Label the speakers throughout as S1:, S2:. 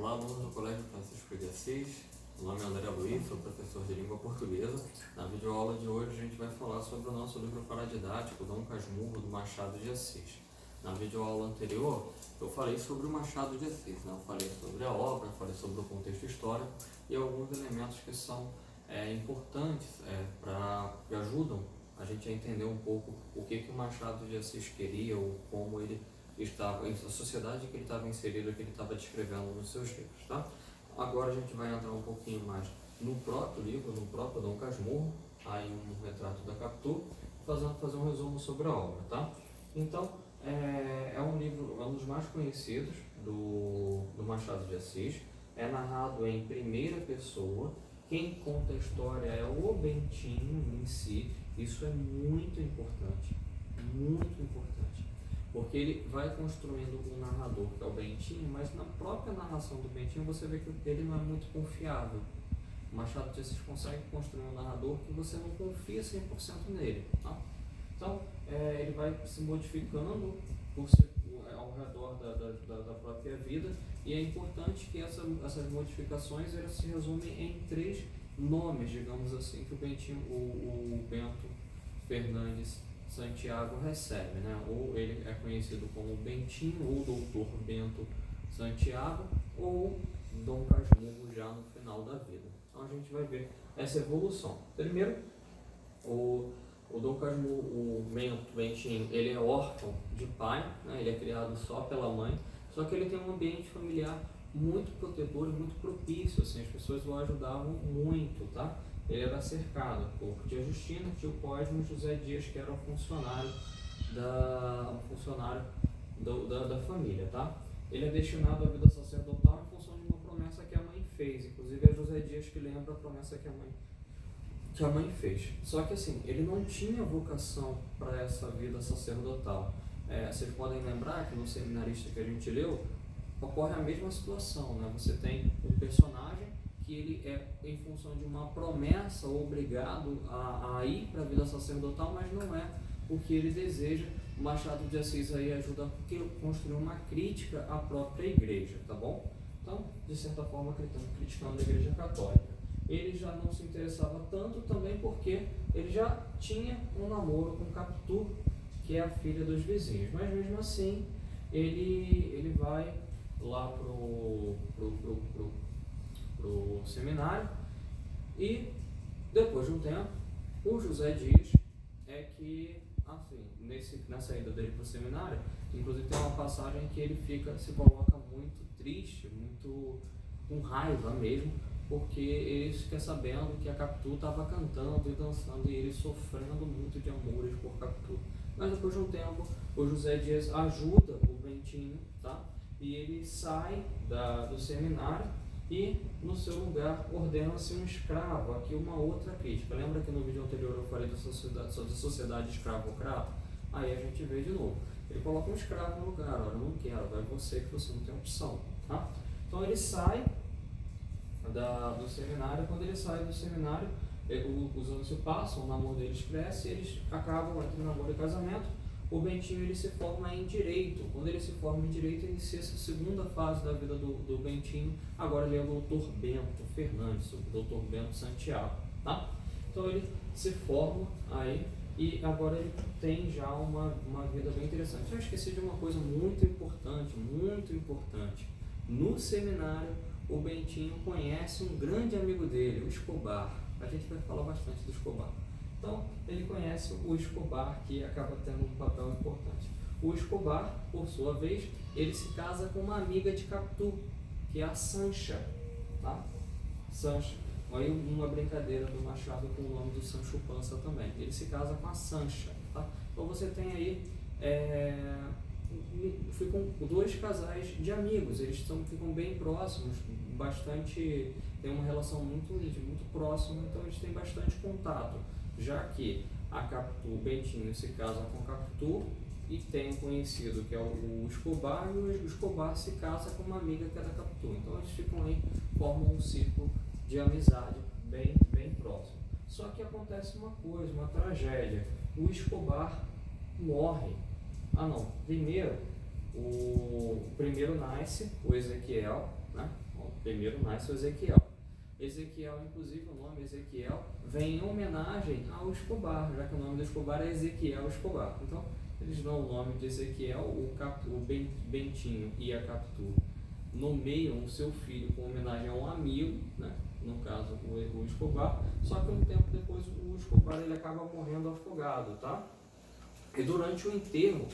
S1: Olá, alunos do Colégio Francisco de Assis. Meu nome é André Luiz, sou professor de língua portuguesa. Na videoaula de hoje a gente vai falar sobre o nosso livro paradidático, Dom Casmurro, do Machado de Assis. Na videoaula anterior eu falei sobre o Machado de Assis, né? Eu falei sobre a obra, falei sobre o contexto histórico e alguns elementos que são importantes que ajudam a gente a entender um pouco o que o Machado de Assis queria ou como ele estava, a sociedade que ele estava inserido, que ele estava descrevendo nos seus livros, tá? Agora a gente vai entrar um pouquinho mais no próprio livro, no próprio Dom Casmurro, aí um retrato da Capitu, fazer um resumo sobre a obra, tá? Então, é um livro, é um dos mais conhecidos do Machado de Assis, é narrado em primeira pessoa, quem conta a história é o Bentinho em si. Isso é muito importante, porque ele vai construindo um narrador, que é o Bentinho, mas na própria narração do Bentinho você vê que ele não é muito confiável. O Machado de Assis consegue construir um narrador que você não confia 100% nele, tá? Então, ele vai se modificando ao redor da própria vida, e é importante que essas modificações elas se resumem em 3 nomes, digamos assim, que o Bentinho, o Bento Fernandes Santiago recebe, né? Ou ele é conhecido como Bentinho, ou Doutor Bento Santiago, ou Dom Casmurro já no final da vida. Então a gente vai ver essa evolução. Primeiro, o Dom Casmurro, o Bentinho, ele é órfão de pai, né? Ele é criado só pela mãe, só que ele tem um ambiente familiar muito protetor e muito propício, assim, as pessoas o ajudavam muito, tá? Ele era cercado por tia Justina, tio Cosmo e José Dias, que era o funcionário da família, tá? Ele é destinado à vida sacerdotal em função de uma promessa que a mãe fez, inclusive é José Dias que lembra a promessa que a mãe fez. Só que assim, ele não tinha vocação para essa vida sacerdotal. Vocês podem lembrar que no seminarista que a gente leu, ocorre a mesma situação, né? Você tem um personagem que ele é em função de uma promessa obrigado a ir para a vida sacerdotal, mas não é o que ele deseja. O Machado de Assis aí ajuda a construir uma crítica à própria igreja, tá bom? Então, de certa forma, criticando a igreja católica. Ele já não se interessava tanto também porque ele já tinha um namoro com Capitu, que é a filha dos vizinhos, mas mesmo assim ele vai lá pro seminário, e depois de um tempo o José Dias que, assim, nessa ida dele pro seminário, inclusive tem uma passagem que ele se coloca muito triste, muito com raiva mesmo, porque ele fica sabendo que a Capitu estava cantando e dançando e ele sofrendo muito de amores por Capitu. Mas depois de um tempo o José Dias ajuda o Bentinho, tá? E ele sai do seminário e no seu lugar ordena-se um escravo. Aqui uma outra crítica. Lembra que no vídeo anterior eu falei da sociedade escravocrata? Aí a gente vê de novo. Ele coloca um escravo no lugar. Olha, eu não quero, vai você que você não tem opção, tá? Então ele sai do seminário. Quando ele sai do seminário, os anos se passam, o namoro deles cresce, eles acabam entre namoro e casamento. O Bentinho ele se forma em Direito. Quando ele se forma em Direito, inicia essa segunda fase da vida do Bentinho. Agora ele é o Doutor Bento Fernandes, o Doutor Bento Santiago, tá? Então ele se forma aí e agora ele tem já uma vida bem interessante. Eu esqueci de uma coisa muito importante. No seminário, o Bentinho conhece um grande amigo dele, o Escobar. A gente vai falar bastante do Escobar. Então, ele conhece o Escobar, que acaba tendo um papel importante. O Escobar, por sua vez, ele se casa com uma amiga de Capitu, que é a Sancha, tá? Sancha. Aí uma brincadeira do Machado com o nome do Sancho Panza também. Ele se casa com a Sancha, tá? Então você tem aí ficam 2 casais de amigos, eles ficam bem próximos, tem uma relação muito próxima, então eles têm bastante contato, já que o Bentinho se casa com Capitu e tem um conhecido que é o Escobar, e o Escobar se casa com uma amiga que é da Capitu, então eles ficam aí, formam um círculo de amizade bem próximo. Só que acontece uma tragédia, o Escobar morre. Primeiro nasce o Ezequiel, né? Primeiro nasce o Ezequiel. Ezequiel, inclusive o nome Ezequiel vem em homenagem ao Escobar, já que o nome do Escobar é Ezequiel Escobar. Então, eles dão o nome de Ezequiel, o Bentinho e a Capitu nomeiam o seu filho com homenagem a um amigo, né? No caso o Escobar, só que um tempo depois o Escobar ele acaba morrendo afogado, tá? E durante o enterro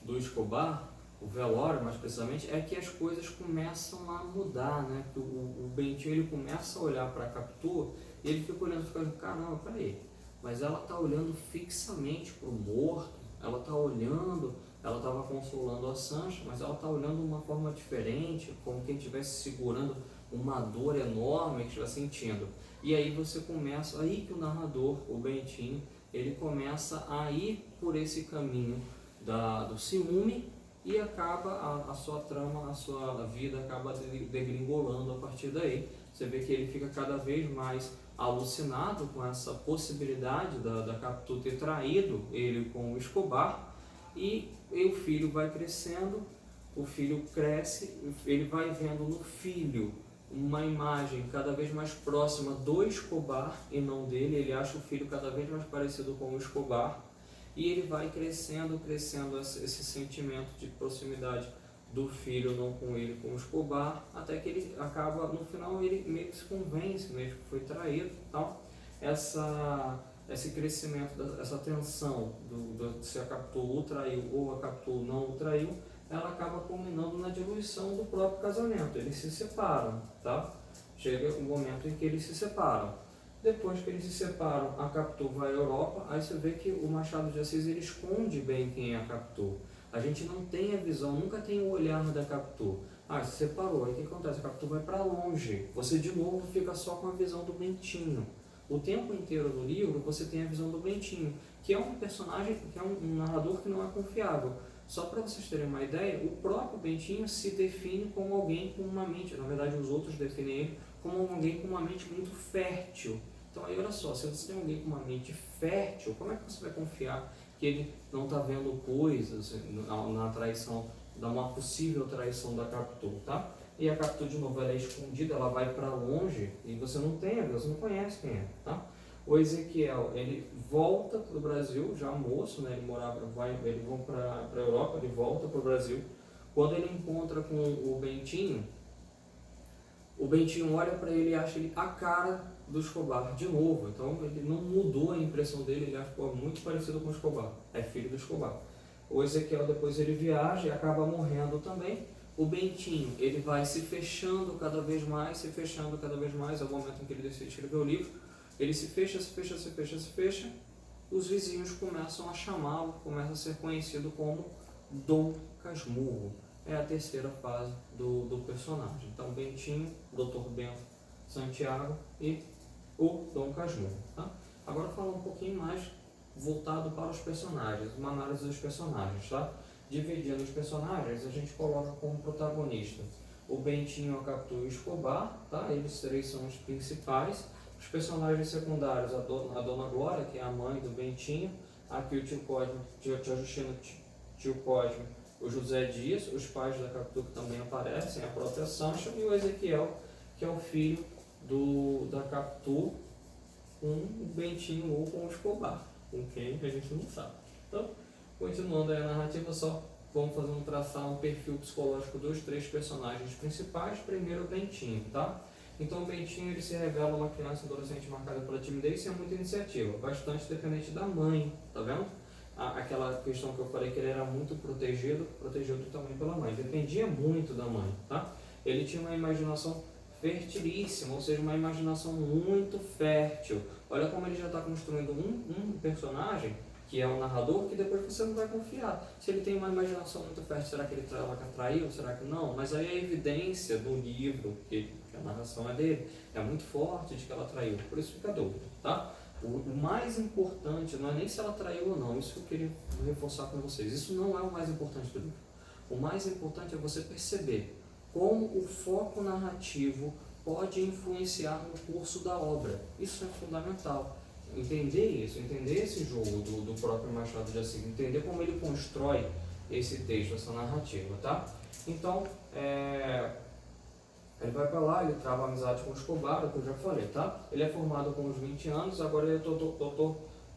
S1: do Escobar, o velório mais precisamente, é que as coisas começam a mudar, né? Que o Bentinho ele começa a olhar para a Capitu e ele fica olhando e fica dizendo, caramba, peraí, mas ela está olhando fixamente para o morto, ela está olhando, ela estava consolando a Sancha, mas ela está olhando de uma forma diferente, como quem estivesse segurando uma dor enorme que estiver sentindo. E aí você começa, aí que o narrador, o Bentinho, ele começa a ir por esse caminho do ciúme e acaba a sua trama, a sua vida acaba degringolando a partir daí. Você vê que ele fica cada vez mais alucinado com essa possibilidade da Capitu ter traído ele com o Escobar, e o filho vai crescendo, o filho cresce, ele vai vendo no filho uma imagem cada vez mais próxima do Escobar e não dele, ele acha o filho cada vez mais parecido com o Escobar, e ele vai crescendo esse sentimento de proximidade do filho, não com ele, com o Escobar, até que ele acaba, no final ele meio que se convence mesmo que foi traído, tal. Esse crescimento, essa tensão se a Capitu o traiu ou a Capitu não o traiu, ela acaba culminando na diluição do próprio casamento. Eles se separam, tá? Chega o momento em que eles se separam. Depois que eles se separam, a Capitu vai à Europa, aí você vê que o Machado de Assis ele esconde bem quem é a Capitu. A gente não tem a visão, nunca tem o olhar da Capitu. Se separou, aí o que acontece? A Capitu vai para longe. Você de novo fica só com a visão do Bentinho. O tempo inteiro do livro você tem a visão do Bentinho, que é um personagem, que é um narrador que não é confiável. Só para vocês terem uma ideia, o próprio Bentinho se define como alguém com uma mente, na verdade os outros definem ele como alguém com uma mente muito fértil. Então aí olha só, se você tem alguém com uma mente fértil, como é que você vai confiar que ele não está vendo coisas na traição, uma possível traição da Capitu, tá? E a Capitu de novo ela é escondida, ela vai para longe e você não tem, você não conhece quem é, tá? O Ezequiel, ele volta para o Brasil, já moço, né? Ele vão para a Europa, ele volta para o Brasil. Quando ele encontra com o Bentinho olha para ele e acha ele a cara do Escobar de novo. Então ele não mudou a impressão dele, ele acha muito parecido com o Escobar, é filho do Escobar. O Ezequiel depois ele viaja e acaba morrendo também. O Bentinho, ele vai se fechando cada vez mais, é o momento em que ele decide escrever o livro. Ele se fecha, os vizinhos começam a chamá-lo, começa a ser conhecido como Dom Casmurro. É a terceira fase do personagem. Então, Bentinho, Dr. Bento Santiago e o Dom Casmurro. Tá? Agora falar um pouquinho mais voltado para os personagens, uma análise dos personagens, tá? Dividindo os personagens, a gente coloca como protagonista o Bentinho, a Capitu e o Escobar, tá? Eles três são os principais. Os personagens secundários, a Dona Glória, que é a mãe do Bentinho, aqui o tio Cosme, tia Justina, tio Cosme, o José Dias, os pais da Capitu que também aparecem, a própria Sancha, e o Ezequiel, que é o filho da Capitu com o Bentinho ou com o Escobar, com quem a gente não sabe. Então, continuando aí a narrativa, só vamos traçar um perfil psicológico dos três personagens principais. Primeiro o Bentinho, tá? Então o Bentinho ele se revela uma criança e adolescente marcada pela timidez e muita iniciativa, bastante dependente da mãe, tá vendo? Aquela questão que eu falei que ele era muito protegido também pela mãe, dependia muito da mãe, tá? Ele tinha uma imaginação fertilíssima, ou seja, uma imaginação muito fértil. Olha como ele já está construindo um personagem, que é o narrador, que depois você não vai confiar. Se ele tem uma imaginação muito fértil, será que ela traiu? Será que não? Mas aí a evidência do livro, que a narração é dele, é muito forte de que ela traiu. Por isso fica dúvida, tá? O mais importante não é nem se ela traiu ou não, isso que eu queria reforçar com vocês. Isso não é o mais importante do livro. O mais importante é você perceber como o foco narrativo pode influenciar no curso da obra. Isso é fundamental. Entender isso, entender esse jogo do próprio Machado de Assis, entender como ele constrói esse texto, essa narrativa, tá? Então, Ele vai para lá, ele trava amizade com o Escobar, que eu já falei, tá? Ele é formado com uns 20 anos, agora ele é doutor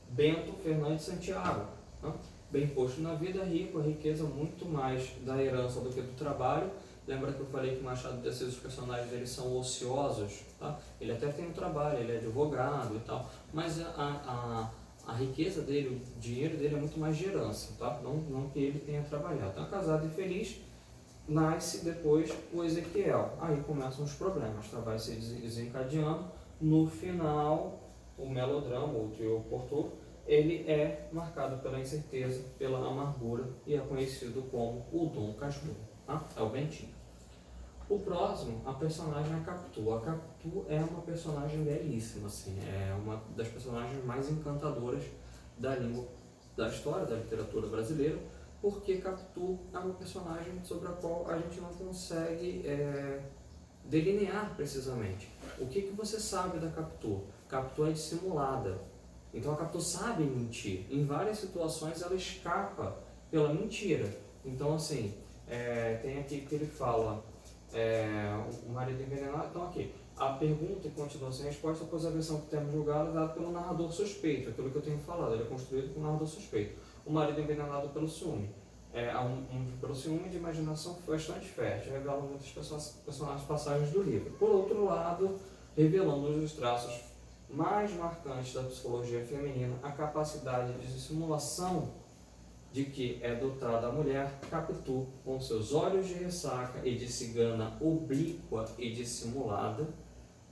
S1: Bento Fernandes Santiago. Tá? Bem posto na vida, rico, a riqueza muito mais da herança do que do trabalho. Lembra que eu falei que Machado de Assis, os personagens deles são ociosos, tá? Ele até tem um trabalho, ele é advogado e tal, mas a riqueza dele, o dinheiro dele é muito mais de herança, tá? Não que ele tenha trabalhado. Então, casado e feliz, nasce depois o Ezequiel. Aí começam os problemas, tá? Vai se desencadeando. No final, o melodrama, o trio Porto, ele é marcado pela incerteza, pela amargura e é conhecido como o Dom Casmurro, tá? É o Bentinho. O próximo, a personagem é a Capitu. A Capitu é uma personagem belíssima, assim, é uma das personagens mais encantadoras da língua, da história, da literatura brasileira, porque Capitu é uma personagem sobre a qual a gente não consegue delinear precisamente. O que você sabe da Capitu? Capitu é dissimulada, então a Capitu sabe mentir. Em várias situações ela escapa pela mentira. Então, assim, tem aqui que ele fala... o marido envenenado. Então aqui, a pergunta e continua sem resposta, pois a versão que temos julgado é dada pelo narrador suspeito, aquilo que eu tenho falado, ele é construído com o narrador suspeito. O marido envenenado pelo ciúme. Pelo ciúme de imaginação bastante fértil, revela muitas personagens passagens do livro. Por outro lado, revelando os traços mais marcantes da psicologia feminina, a capacidade de dissimulação de que é dotada a mulher, Capitu, com seus olhos de ressaca e de cigana oblíqua e dissimulada,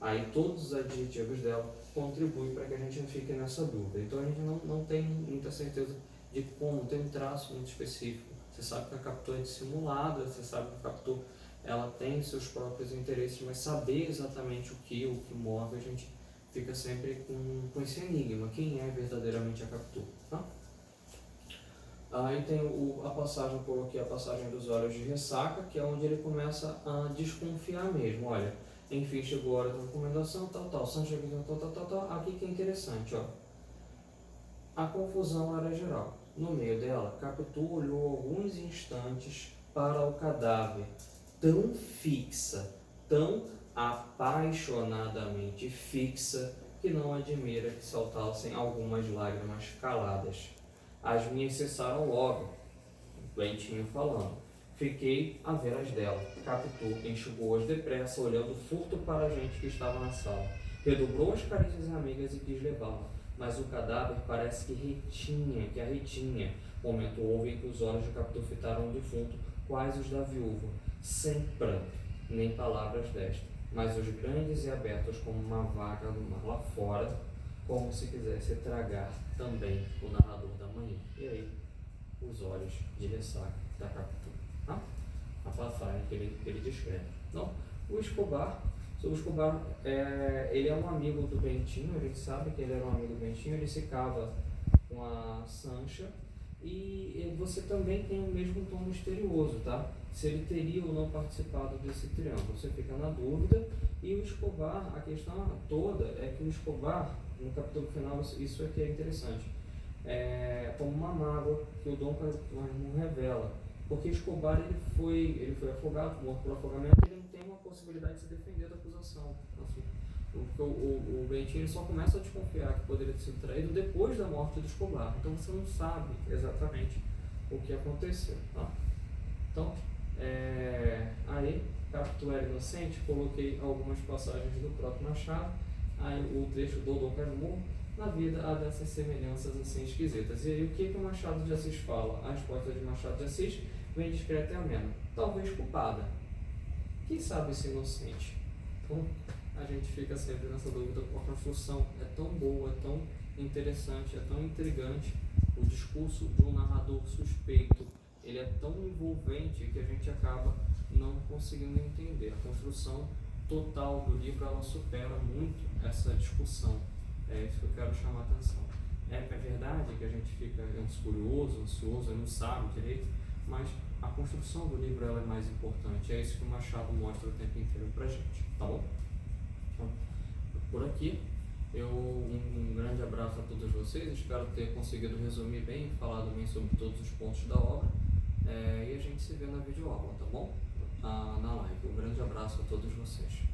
S1: aí todos os adjetivos dela contribuem para que a gente não fique nessa dúvida. Então a gente não tem muita certeza de como, tem um traço muito específico. Você sabe que a Capitu é dissimulada, você sabe que a Capitu ela tem seus próprios interesses, mas saber exatamente o que move, a gente fica sempre com esse enigma, quem é verdadeiramente a Capitu, tá? Aí tem a passagem, eu coloquei a passagem dos olhos de ressaca, que é onde ele começa a desconfiar mesmo. Olha, enfim, chegou a hora da recomendação, tal, Sancho, tal. Aqui que é interessante, ó. A confusão era geral. No meio dela, Capitu olhou alguns instantes para o cadáver, tão fixa, tão apaixonadamente fixa, que não admira que saltassem algumas lágrimas caladas. As minhas cessaram logo, Bentinho falando. Fiquei a ver as dela. Capitu enxugou-as depressa, olhando furto para a gente que estava na sala. Redobrou as carícias amigas e quis levá-la, mas o cadáver parece que a retinha. Momento houve em que os olhos de Capitu fitaram o defunto, quais os da viúva, sem pranto, nem palavras desta, mas os grandes e abertos como uma vaga no mar lá fora, como se quisesse tragar também o narrador da manhã. E aí, os olhos de ressaca da Capitu. Tá? A passagem que ele descreve. Então, o Escobar, ele é um amigo do Bentinho, a gente sabe que ele era um amigo do Bentinho, ele se cava com a Sancha, e você também tem o mesmo tom misterioso, tá? Se ele teria ou não participado desse triângulo, você fica na dúvida. E o Escobar, a questão toda é que o Escobar, no capítulo final, isso aqui é interessante, como uma mágoa que o Dom Casmurro revela, porque Escobar ele foi afogado, morto por afogamento, e ele não tem uma possibilidade de se defender da acusação. Assim, porque o Bentinho só começa a desconfiar que poderia ter sido traído depois da morte do Escobar, então você não sabe exatamente o que aconteceu, tá? Então, aí, Capitu era inocente, coloquei algumas passagens do próprio Machado, aí o trecho do Dom Casmurro, na vida há dessas semelhanças assim esquisitas. E aí o que o Machado de Assis fala? A resposta de Machado de Assis vem discreta e amena, talvez culpada, quem sabe se inocente. Então a gente fica sempre nessa dúvida, porque a construção é tão boa, é tão interessante, é tão intrigante, o discurso de um narrador suspeito, ele é tão envolvente que a gente acaba não conseguindo entender. A construção total do livro, ela supera muito essa discussão. É isso que eu quero chamar a atenção. É verdade que a gente fica curioso, ansioso, não sabe direito, mas a construção do livro ela é mais importante. É isso que o Machado mostra o tempo inteiro pra gente, tá bom? Então, por aqui, um grande abraço a todos vocês, espero ter conseguido resumir bem, falado bem sobre todos os pontos da obra, e a gente se vê na videoaula, tá bom? na live. Um grande abraço a todos vocês.